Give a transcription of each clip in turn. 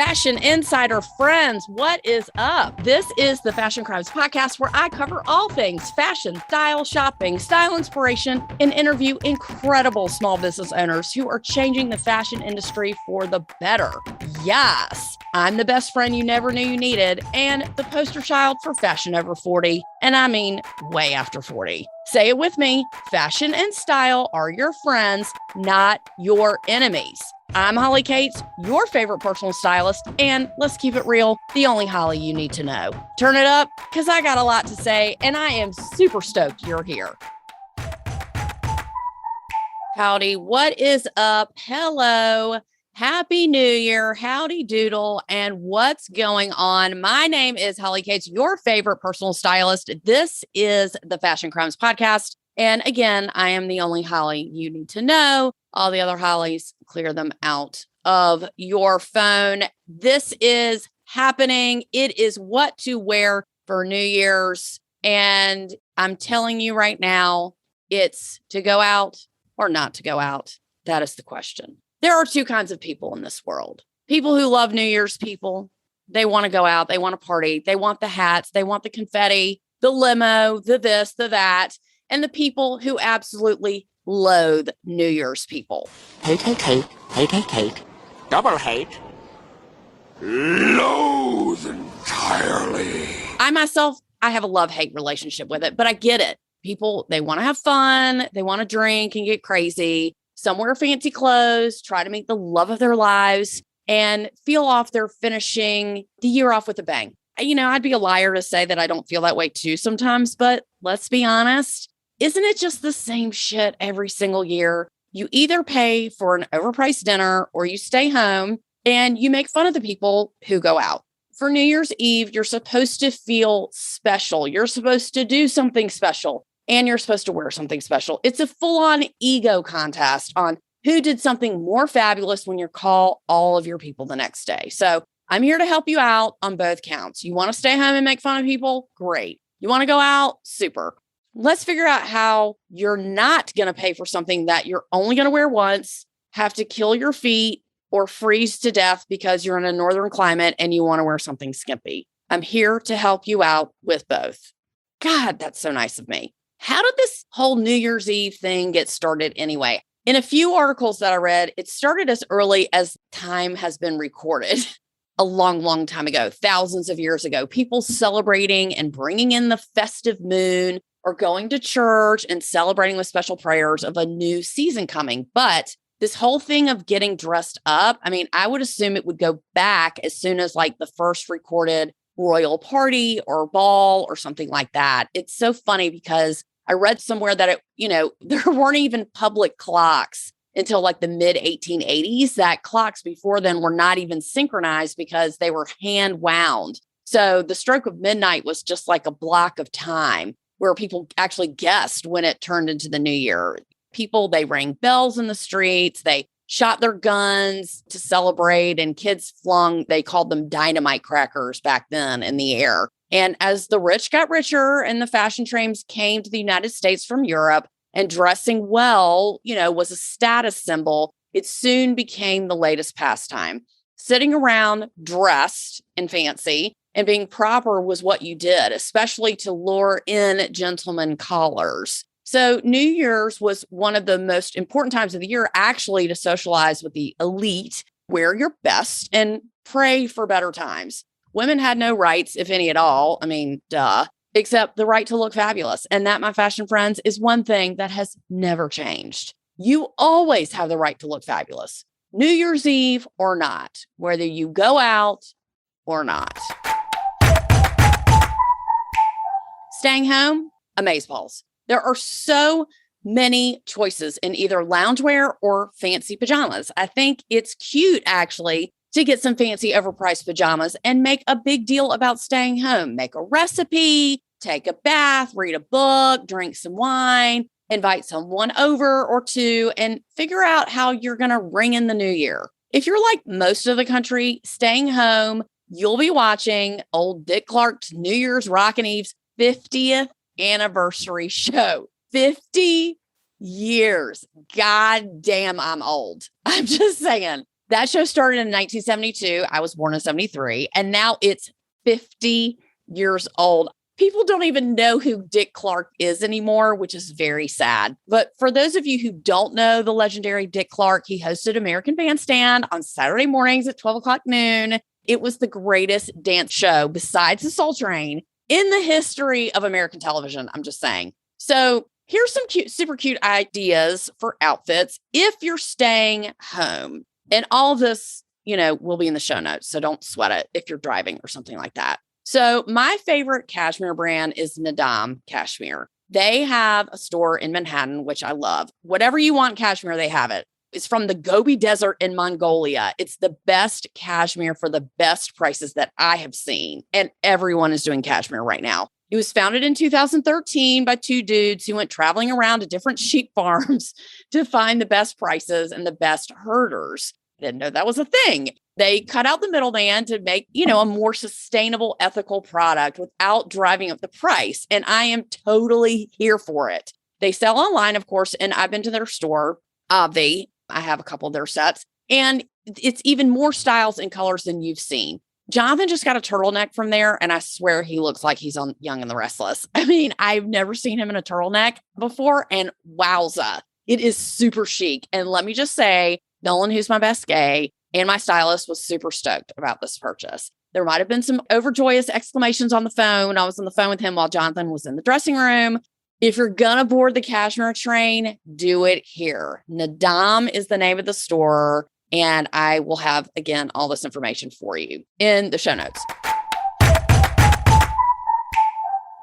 Fashion Insider friends, what is up? This is the Fashion Crimes podcast where I cover all things fashion, style, shopping, style inspiration, and interview incredible small business owners who are changing the fashion industry for the better. Yes, I'm the best friend you never knew you needed and the poster child for fashion over 40, and I mean way after 40. Say it with me, fashion and style are your friends, not your enemies. I'm Holly Katz, your favorite personal stylist, and let's keep it real, the only Holly you need to know. Turn it up, because I got a lot to say, and I am super stoked you're here. Howdy, what is up? Hello, Happy New Year, howdy doodle, and what's going on? My name is Holly Katz, your favorite personal stylist. This is the Fashion Crimes podcast, and again, I am the only Holly you need to know. All the other Hollies, clear them out of your phone. This is happening. It is what to wear for New Year's. And I'm telling you right now, it's to go out or not to go out. That is the question. There are two kinds of people in this world. People who love New Year's people. They want to go out. They want to party. They want the hats. They want the confetti, the limo, the this, the that. And the people who absolutely loathe New Year's people. Hate, double hate, loathe entirely. I myself, I have a love-hate relationship with it, but I get it. People, they want to have fun. They want to drink and get crazy. Some wear fancy clothes, try to meet the love of their lives, and feel off they're finishing the year off with a bang. You know, I'd be a liar to say that I don't feel that way too sometimes, but let's be honest. Isn't it just the same shit every single year? You either pay for an overpriced dinner or you stay home and you make fun of the people who go out. For New Year's Eve, you're supposed to feel special. You're supposed to do something special and you're supposed to wear something special. It's a full-on ego contest on who did something more fabulous when you call all of your people the next day. So I'm here to help you out on both counts. You want to stay home and make fun of people? Great. You want to go out? Super. Let's figure out how you're not going to pay for something that you're only going to wear once, have to kill your feet, or freeze to death because you're in a northern climate and you want to wear something skimpy. I'm here to help you out with both. God, that's so nice of me. How did this whole New Year's Eve thing get started anyway? In a few articles that I read, it started as early as time has been recorded. A long, long time ago, thousands of years ago, people celebrating and bringing in the festive moon, or going to church and celebrating with special prayers of a new season coming. But this whole thing of getting dressed up, I mean, I would assume it would go back as soon as like the first recorded royal party or ball or something like that. It's so funny because I read somewhere that there weren't even public clocks until like the mid 1880s. That clocks before then were not even synchronized because they were hand wound. So the stroke of midnight was just like a block of time where people actually guessed when it turned into the new year. People, they rang bells in the streets, they shot their guns to celebrate, and kids flung, they called them dynamite crackers back then in the air. And as the rich got richer and the fashion trains came to the United States from Europe, and dressing well, was a status symbol, it soon became the latest pastime. Sitting around dressed and fancy and being proper was what you did, especially to lure in gentlemen callers. So New Year's was one of the most important times of the year, actually, to socialize with the elite, wear your best, and pray for better times. Women had no rights, if any at all. I mean, duh, except the right to look fabulous. And that, my fashion friends, is one thing that has never changed. You always have the right to look fabulous, New Year's Eve or not, whether you go out or not. Staying home, amazeballs. There are so many choices in either loungewear or fancy pajamas. I think it's cute, actually, to get some fancy overpriced pajamas and make a big deal about staying home. Make a recipe, take a bath, read a book, drink some wine, invite someone over or two, and figure out how you're going to ring in the new year. If you're like most of the country, staying home, you'll be watching old Dick Clark's New Year's Rockin' Eve's 50th anniversary show. 50 years. God damn, I'm old. I'm just saying. That show started in 1972. I was born in 73, and now it's 50 years old. People don't even know who Dick Clark is anymore, which is very sad. But for those of you who don't know the legendary Dick Clark, he hosted American Bandstand on Saturday mornings at 12 o'clock noon. It was the greatest dance show besides the Soul Train in the history of American television. I'm just saying. So here's some super cute ideas for outfits if you're staying home. And all of this, will be in the show notes. So don't sweat it if you're driving or something like that. So my favorite cashmere brand is Nadam Cashmere. They have a store in Manhattan, which I love. Whatever you want cashmere, they have it. It's from the Gobi Desert in Mongolia. It's the best cashmere for the best prices that I have seen. And everyone is doing cashmere right now. It was founded in 2013 by two dudes who went traveling around to different sheep farms to find the best prices and the best herders. Didn't know that was a thing. They cut out the middleman to make, a more sustainable, ethical product without driving up the price. And I am totally here for it. They sell online, of course, and I've been to their store. I have a couple of their sets, and it's even more styles and colors than you've seen. Jonathan just got a turtleneck from there, and I swear he looks like he's on Young and the Restless. I mean, I've never seen him in a turtleneck before, and wowza, it is super chic. And let me just say, Nolan, who's my best gay, and my stylist was super stoked about this purchase. There might have been some overjoyous exclamations on the phone. I was on the phone with him while Jonathan was in the dressing room. If you're going to board the cashmere train, do it here. Nadam is the name of the store. And I will have, again, all this information for you in the show notes.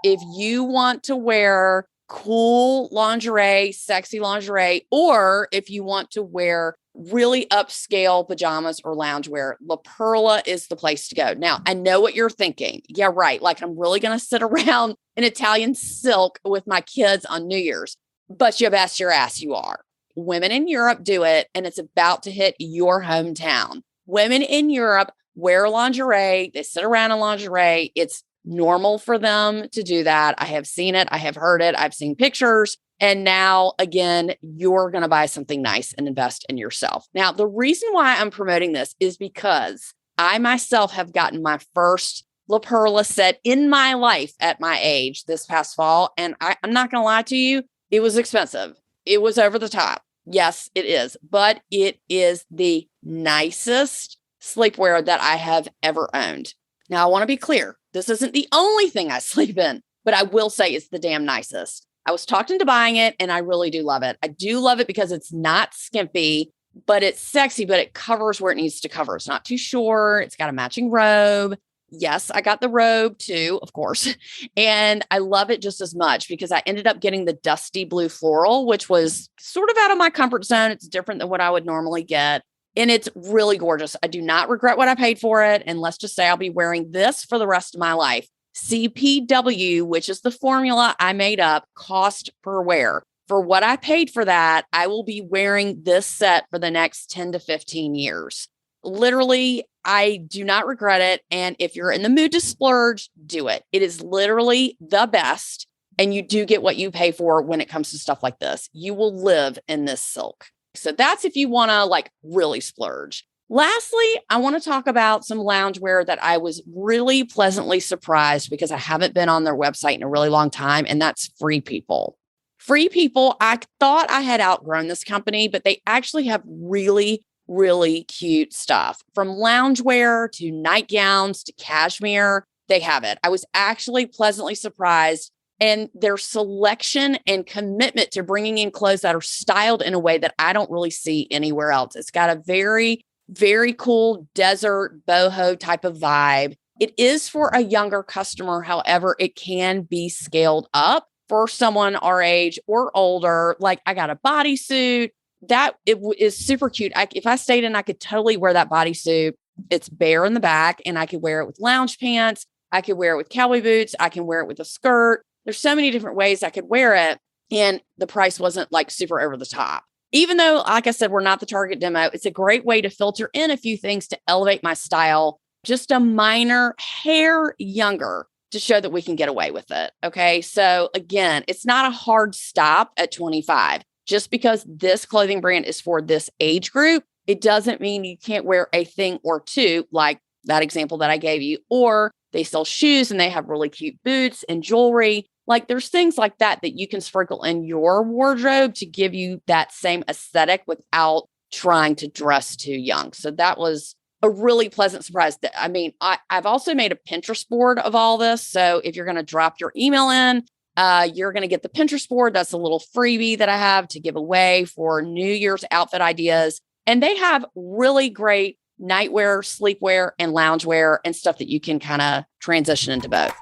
If you want to wear cool lingerie, sexy lingerie, or if you want to wear really upscale pajamas or loungewear, La Perla is the place to go. Now, I know what you're thinking. Yeah, right. Like, I'm really going to sit around in Italian silk with my kids on New Year's. But you best your ass you are. Women in Europe do it, and it's about to hit your hometown. Women in Europe wear lingerie. They sit around in lingerie. It's normal for them to do that. I have seen it. I have heard it. I've seen pictures. And now, again, you're going to buy something nice and invest in yourself. Now, the reason why I'm promoting this is because I myself have gotten my first La Perla set in my life at my age this past fall. And I'm not going to lie to you, it was expensive. It was over the top. Yes, it is. But it is the nicest sleepwear that I have ever owned. Now, I want to be clear. This isn't the only thing I sleep in, but I will say it's the damn nicest. I was talked into buying it, and I really do love it. I do love it because it's not skimpy, but it's sexy, but it covers where it needs to cover. It's not too short. It's got a matching robe. Yes, I got the robe too, of course. And I love it just as much because I ended up getting the dusty blue floral, which was sort of out of my comfort zone. It's different than what I would normally get. And it's really gorgeous. I do not regret what I paid for it. And let's just say I'll be wearing this for the rest of my life. CPW, which is the formula I made up, cost per wear. For what I paid for that, I will be wearing this set for the next 10 to 15 years. Literally, I do not regret it. And if you're in the mood to splurge, do it. It is literally the best. And you do get what you pay for when it comes to stuff like this. You will live in this silk. So that's if you want to really splurge. Lastly, I want to talk about some loungewear that I was really pleasantly surprised because I haven't been on their website in a really long time, and that's Free People. Free People, I thought I had outgrown this company, but they actually have really, really cute stuff. From loungewear to nightgowns to cashmere, they have it. I was actually pleasantly surprised. And their selection and commitment to bringing in clothes that are styled in a way that I don't really see anywhere else. It's got a very, very cool desert boho type of vibe. It is for a younger customer. However, it can be scaled up for someone our age or older. Like, I got a bodysuit that is super cute. If I stayed in, I could totally wear that bodysuit. It's bare in the back, and I could wear it with lounge pants. I could wear it with cowboy boots. I can wear it with a skirt. There's so many different ways I could wear it. And the price wasn't super over the top. Even though, like I said, we're not the target demo, it's a great way to filter in a few things to elevate my style, just a minor hair younger to show that we can get away with it. Okay. So again, it's not a hard stop at 25. Just because this clothing brand is for this age group It doesn't mean you can't wear a thing or two, like that example that I gave you, or they sell shoes and they have really cute boots and jewelry. Like there's things like that that you can sprinkle in your wardrobe to give you that same aesthetic without trying to dress too young. So that was a really pleasant surprise. I mean, I've also made a Pinterest board of all this. So if you're going to drop your email in, you're going to get the Pinterest board. That's a little freebie that I have to give away for New Year's outfit ideas. And they have really great nightwear, sleepwear, and loungewear and stuff that you can kind of transition into both.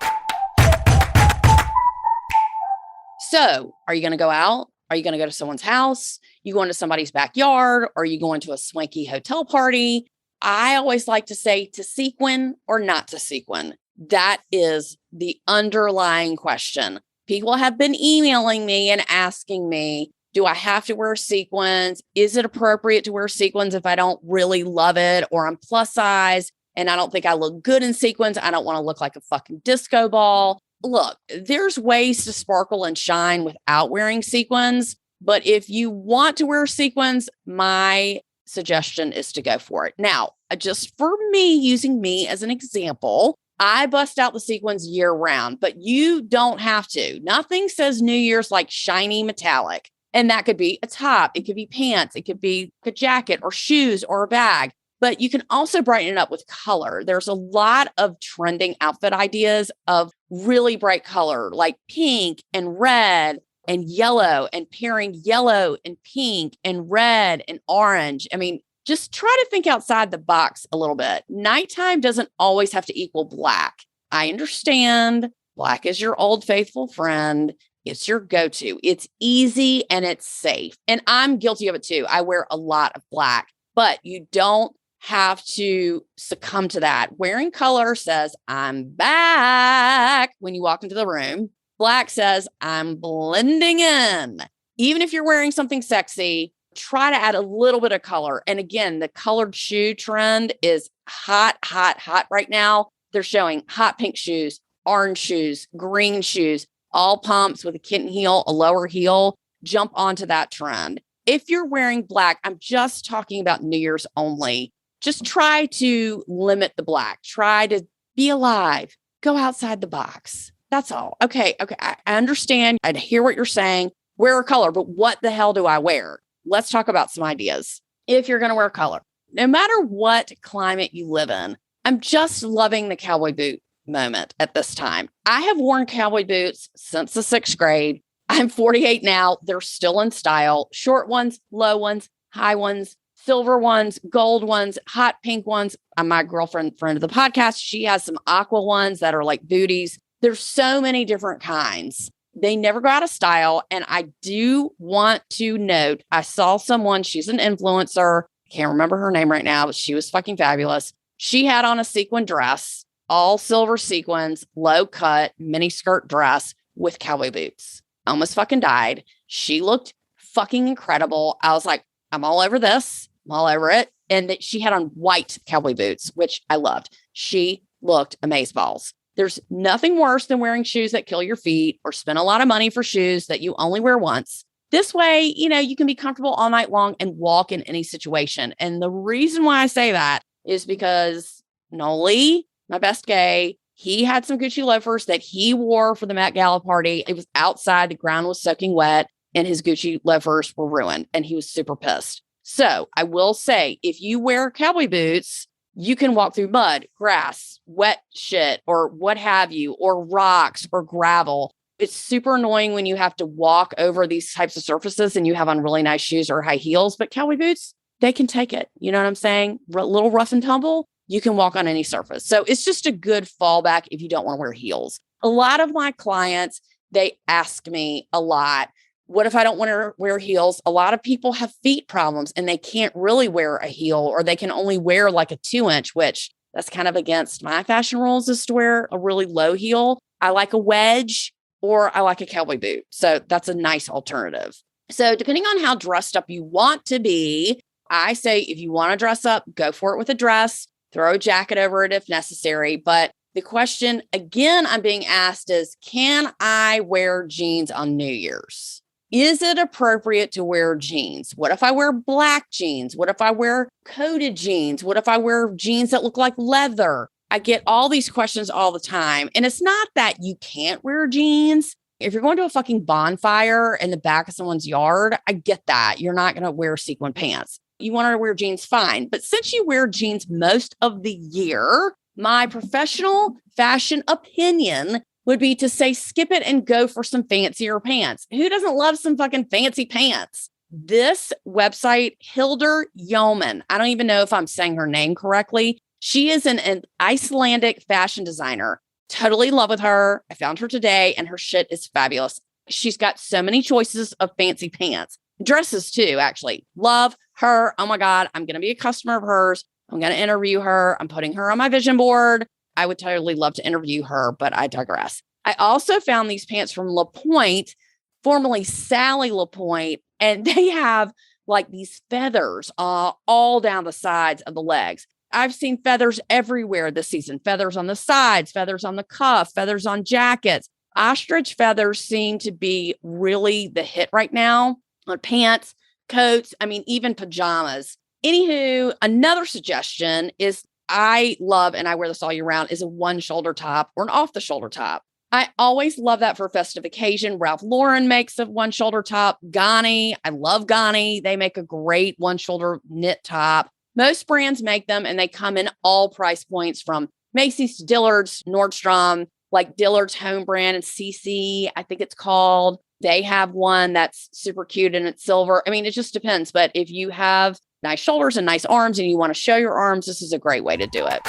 So are you going to go out? Are you going to go to someone's house? You going to somebody's backyard? Or are you going to a swanky hotel party? I always like to say to sequin or not to sequin. That is the underlying question. People have been emailing me and asking me, do I have to wear sequins? Is it appropriate to wear sequins if I don't really love it or I'm plus size and I don't think I look good in sequins? I don't want to look like a fucking disco ball. Look, there's ways to sparkle and shine without wearing sequins. But if you want to wear sequins, my suggestion is to go for it. Now, just for me, using me as an example, I bust out the sequins year round, but you don't have to. Nothing says New Year's like shiny metallic. And that could be a top, it could be pants, it could be a jacket or shoes or a bag. But you can also brighten it up with color. There's a lot of trending outfit ideas of really bright color, like pink and red and yellow, and pairing yellow and pink and red and orange. I mean, just try to think outside the box a little bit. Nighttime doesn't always have to equal black. I understand black is your old faithful friend. It's your go-to. It's easy and it's safe. And I'm guilty of it too. I wear a lot of black, but you don't have to succumb to that. Wearing color says, I'm back when you walk into the room. Black says, I'm blending in. Even if you're wearing something sexy, try to add a little bit of color. And again, the colored shoe trend is hot, hot, hot right now. They're showing hot pink shoes, orange shoes, green shoes, all pumps with a kitten heel, a lower heel. Jump onto that trend. If you're wearing black, I'm just talking about New Year's only. Just try to limit the black. Try to be alive. Go outside the box. That's all. Okay. I understand. I hear what you're saying. Wear a color, but what the hell do I wear? Let's talk about some ideas. If you're going to wear color, no matter what climate you live in, I'm just loving the cowboy boot moment at this time. I have worn cowboy boots since the 6th grade. I'm 48 now. They're still in style. Short ones, low ones, high ones, silver ones, gold ones, hot pink ones. My girlfriend, friend of the podcast, she has some aqua ones that are like booties. There's so many different kinds. They never go out of style. And I do want to note, I saw someone, she's an influencer. Can't remember her name right now, but she was fucking fabulous. She had on a sequin dress, all silver sequins, low cut, mini skirt dress with cowboy boots. Almost fucking died. She looked fucking incredible. I was like, I'm all over this. I'm all over it. And that she had on white cowboy boots, which I loved. She looked amazeballs. There's nothing worse than wearing shoes that kill your feet or spend a lot of money for shoes that you only wear once. This way, you can be comfortable all night long and walk in any situation. And the reason why I say that is because Noli, my best gay, he had some Gucci loafers that he wore for the Met Gala party. It was outside. The ground was soaking wet and his Gucci loafers were ruined and he was super pissed. So I will say, if you wear cowboy boots, you can walk through mud, grass, wet shit, or what have you, or rocks or gravel. It's super annoying when you have to walk over these types of surfaces and you have on really nice shoes or high heels, but cowboy boots, they can take it. You know what I'm saying? A little rough and tumble, you can walk on any surface. So it's just a good fallback if you don't want to wear heels. A lot of my clients, they ask me a lot, what if I don't want to wear heels? A lot of people have feet problems and they can't really wear a heel, or they can only wear like a 2-inch, which that's kind of against my fashion rules, is to wear a really low heel. I like a wedge or I like a cowboy boot. So that's a nice alternative. So depending on how dressed up you want to be, I say if you want to dress up, go for it with a dress, throw a jacket over it if necessary. But the question, again, I'm being asked is, can I wear jeans on New Year's? Is it appropriate to wear jeans? What if I wear black jeans? What if I wear coated jeans? What if I wear jeans that look like leather? I get all these questions all the time. And it's not that you can't wear jeans. If you're going to a fucking bonfire in the back of someone's yard, I get that. You're not going to wear sequin pants. You want to wear jeans, fine. But since you wear jeans most of the year, my professional fashion opinion would be to say, skip it and go for some fancier pants. Who doesn't love some fucking fancy pants? This website, Hildur Yeoman, I don't even know if I'm saying her name correctly. She is an Icelandic fashion designer. Totally in love with her. I found her today and her shit is fabulous. She's got so many choices of fancy pants. Dresses too, actually. Love her. Oh my God, I'm going to be a customer of hers. I'm going to interview her. I'm putting her on my vision board. I would totally love to interview her, but I digress. I also found these pants from La Pointe, formerly Sally La Pointe, and they have like these feathers all down the sides of the legs. I've seen feathers everywhere this season. Feathers on the sides, feathers on the cuff, feathers on jackets. Ostrich feathers seem to be really the hit right now on pants, coats, even pajamas. Anywho, another suggestion is I love, and I wear this all year round, is a one shoulder top or an off the shoulder top. I always love that for a festive occasion. Ralph Lauren makes a one shoulder top. Ganni, I love Ganni. They make a great one shoulder knit top. Most brands make them and they come in all price points from Macy's to Dillard's, Nordstrom, like Dillard's home brand and CC, I think it's called. They have one that's super cute and it's silver. It just depends. But if you have nice shoulders and nice arms and you want to show your arms, this is a great way to do it.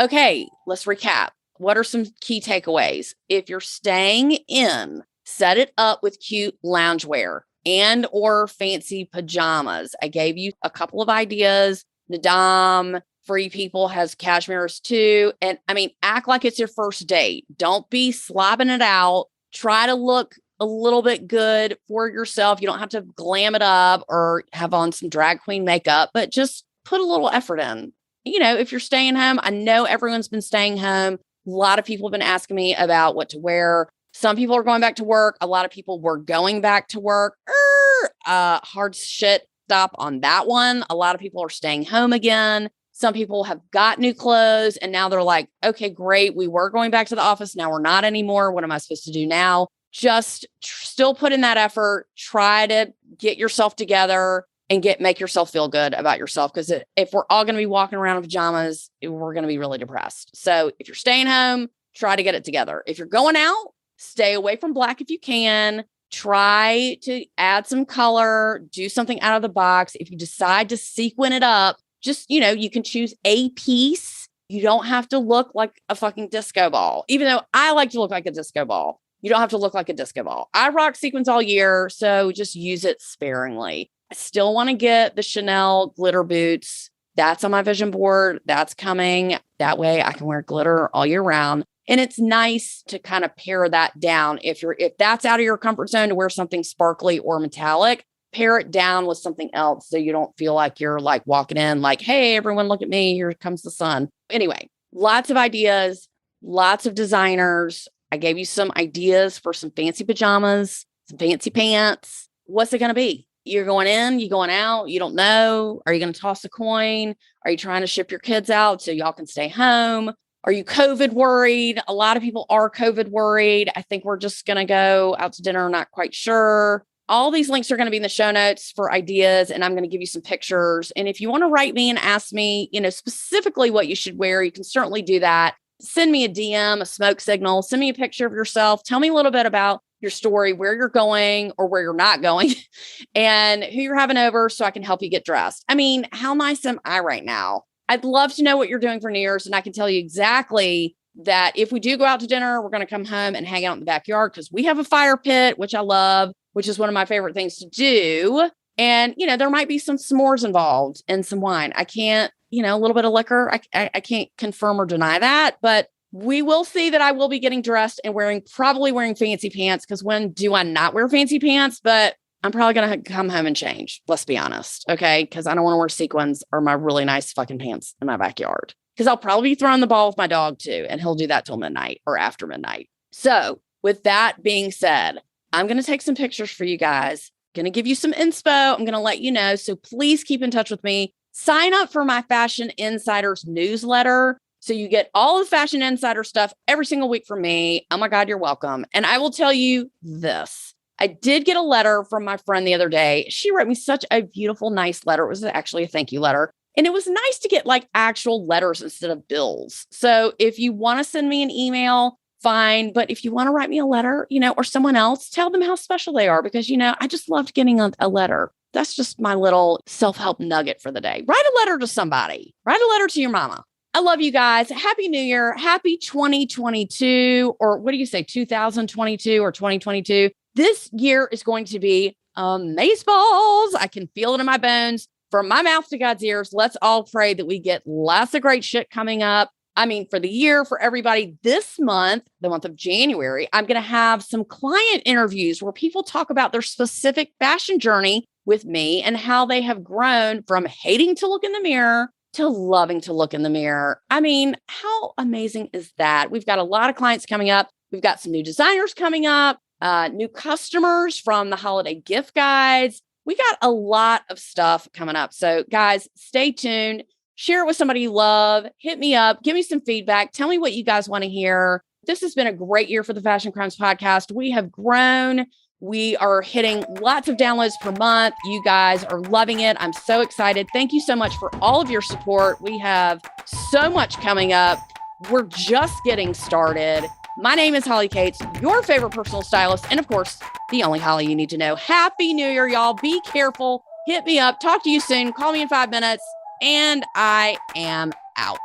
Okay, let's recap. What are some key takeaways? If you're staying in, set it up with cute loungewear and or fancy pajamas. I gave you a couple of ideas. Nadam, Free People has cashmeres too. And act like it's your first date. Don't be slobbing it out. Try to look a little bit good for yourself. You don't have to glam it up or have on some drag queen makeup, but just put a little effort in. If you're staying home, I know everyone's been staying home. A lot of people have been asking me about what to wear. Some people are going back to work. A lot of people were going back to work. Hard shit stop on that one. A lot of people are staying home again. Some people have got new clothes and now they're like, okay, great. We were going back to the office. Now we're not anymore. What am I supposed to do now? Just still put in that effort. Try to get yourself together and make yourself feel good about yourself. Because if we're all going to be walking around in pajamas, we're going to be really depressed. So if you're staying home, try to get it together. If you're going out, stay away from black if you can. Try to add some color, do something out of the box. If you decide to sequin it up, just, you can choose a piece. You don't have to look like a fucking disco ball, even though I like to look like a disco ball. You don't have to look like a disco ball. I rock sequins all year, so just use it sparingly. I still want to get the Chanel glitter boots. That's on my vision board. That's coming. That way I can wear glitter all year round. And it's nice to kind of pare that down. If that's out of your comfort zone to wear something sparkly or metallic, pare it down with something else so you don't feel like you're like walking in like, hey, everyone, look at me. Here comes the sun. Anyway, lots of ideas, lots of designers. I gave you some ideas for some fancy pajamas, some fancy pants. What's it going to be? You're going in, you're going out. You don't know. Are you going to toss a coin? Are you trying to ship your kids out so y'all can stay home? Are you COVID worried? A lot of people are COVID worried. I think we're just going to go out to dinner. Not quite sure. All these links are going to be in the show notes for ideas, and I'm going to give you some pictures. And if you want to write me and ask me, specifically what you should wear, you can certainly do that. Send me a DM, a smoke signal, send me a picture of yourself. Tell me a little bit about your story, where you're going or where you're not going and who you're having over so I can help you get dressed. How nice am I right now? I'd love to know what you're doing for New Year's. And I can tell you exactly that if we do go out to dinner, we're going to come home and hang out in the backyard because we have a fire pit, which I love, which is one of my favorite things to do. And, there might be some s'mores involved and some wine. I can't, a little bit of liquor. I can't confirm or deny that, but we will see that I will be getting dressed and probably wearing fancy pants. Because when do I not wear fancy pants? But I'm probably going to come home and change. Let's be honest. Okay. Because I don't want to wear sequins or my really nice fucking pants in my backyard. Because I'll probably be throwing the ball with my dog too. And he'll do that till midnight or after midnight. So with that being said, I'm going to take some pictures for you guys. Going to give you some inspo. I'm going to let you know. So please keep in touch with me. Sign up for my Fashion Insiders newsletter so you get all the Fashion Insider stuff every single week from me. Oh my God, you're welcome. And I will tell you this. I did get a letter from my friend the other day. She wrote me such a beautiful, nice letter. It was actually a thank you letter. And it was nice to get like actual letters instead of bills. So if you want to send me an email, fine. But if you want to write me a letter, or someone else, tell them how special they are because, I just loved getting a letter. That's just my little self-help nugget for the day. Write a letter to somebody. Write a letter to your mama. I love you guys. Happy New Year. Happy 2022, or what do you say, 2022 or 2022? This year is going to be amazeballs. I can feel it in my bones. From my mouth to God's ears, let's all pray that we get lots of great shit coming up. I mean, for the year, for everybody this month, the month of January, I'm going to have some client interviews where people talk about their specific fashion journey with me and how they have grown from hating to look in the mirror to loving to look in the mirror. I mean, how amazing is that? We've got a lot of clients coming up. We've got some new designers coming up, new customers from the holiday gift guides. We got a lot of stuff coming up. So guys, stay tuned. Share it with somebody you love. Hit me up. Give me some feedback. Tell me what you guys want to hear. This has been a great year for the Fashion Crimes Podcast. We have grown. We are hitting lots of downloads per month. You guys are loving it. I'm so excited. Thank you so much for all of your support. We have so much coming up. We're just getting started. My name is Holly Katz, your favorite personal stylist, and of course, the only Holly you need to know. Happy New Year, y'all. Be careful. Hit me up. Talk to you soon. Call me in 5 minutes. And I am out.